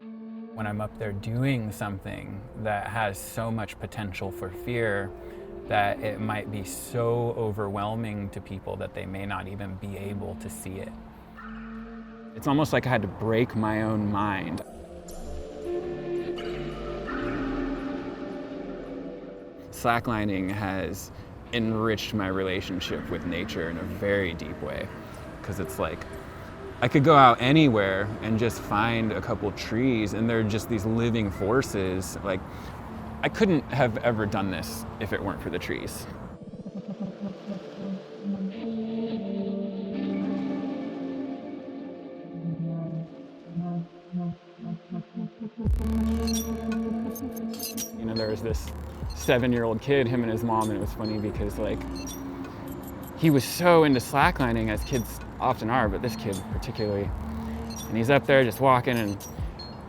When I'm up there doing something that has so much potential for fear that it might be so overwhelming to people that they may not even be able to see it. It's almost like I had to break my own mind. Slacklining has enriched my relationship with nature in a very deep way, because it's like I could go out anywhere and just find a couple trees and they're just these living forces. Like, I couldn't have ever done this if it weren't for the trees. You know, there was this 7-year-old kid, him and his mom, and it was funny because like he was so into slacklining, as kids often are, but this kid particularly. And he's up there just walking,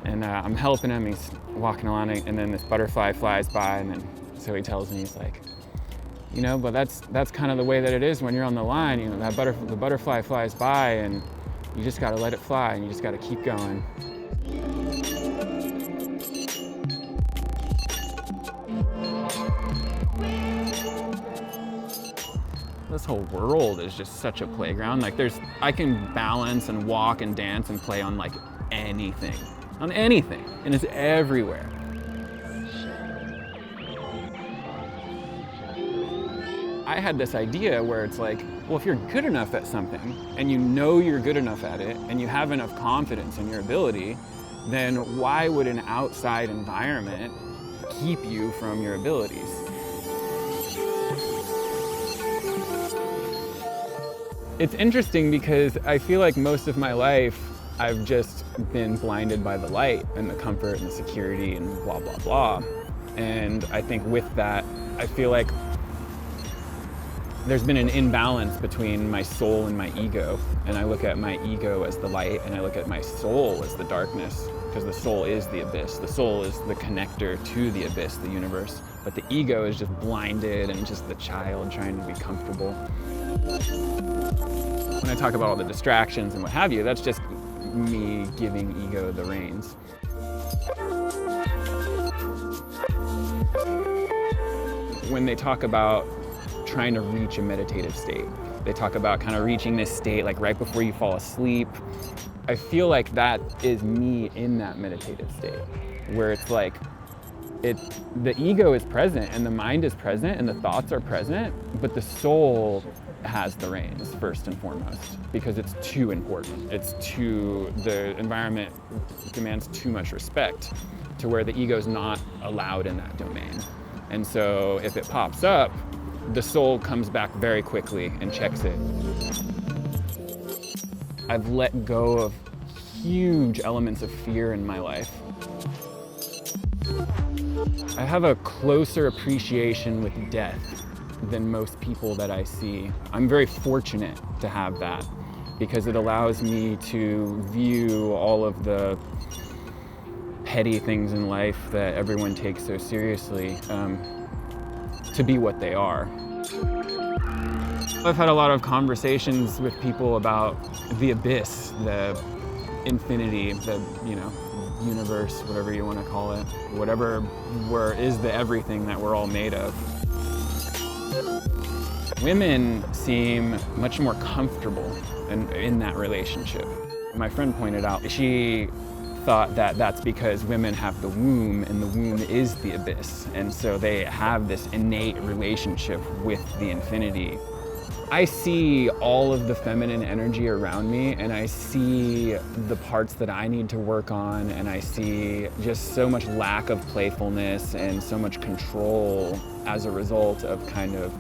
and I'm helping him. He's walking along, and then this butterfly flies by, and then so he tells me, he's like, you know, but that's kind of the way that it is when you're on the line. You know, the butterfly flies by, and you just got to let it fly, and you just got to keep going. This whole world is just such a playground. Like I can balance and walk and dance and play on like anything, and it's everywhere. I had this idea where it's like, well, if you're good enough at something and you know you're good enough at it and you have enough confidence in your ability, then why would an outside environment keep you from your abilities? It's interesting because I feel like most of my life I've just been blinded by the light and the comfort and the security and blah, blah, blah. And I think with that, I feel like there's been an imbalance between my soul and my ego. And I look at my ego as the light, and I look at my soul as the darkness, because the soul is the abyss. The soul is the connector to the abyss, the universe. But the ego is just blinded and just the child trying to be comfortable. When I talk about all the distractions and what have you, that's just me giving ego the reins. When they talk about trying to reach a meditative state, they talk about kind of reaching this state like right before you fall asleep. I feel like that is me in that meditative state, where it's like the ego is present and the mind is present and the thoughts are present, but the soul has the reins first and foremost, because it's too important. The environment demands too much respect to where the ego is not allowed in that domain. And so if it pops up, the soul comes back very quickly and checks it. I've let go of huge elements of fear in my life. I have a closer appreciation with death than most people that I see. I'm very fortunate to have that, because it allows me to view all of the petty things in life that everyone takes so seriously to be what they are. I've had a lot of conversations with people about the abyss, the infinity, the universe, whatever you want to call it, whatever is the everything that we're all made of. Women seem much more comfortable in that relationship. My friend pointed out, she thought that that's because women have the womb, and the womb is the abyss, and so they have this innate relationship with the infinity. I see all of the feminine energy around me, and I see the parts that I need to work on, and I see just so much lack of playfulness and so much control as a result of kind of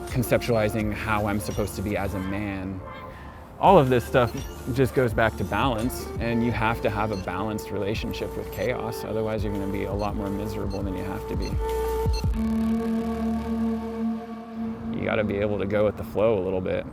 conceptualizing how I'm supposed to be as a man. All of this stuff just goes back to balance, and you have to have a balanced relationship with chaos, otherwise you're going to be a lot more miserable than you have to be. You got to be able to go with the flow a little bit.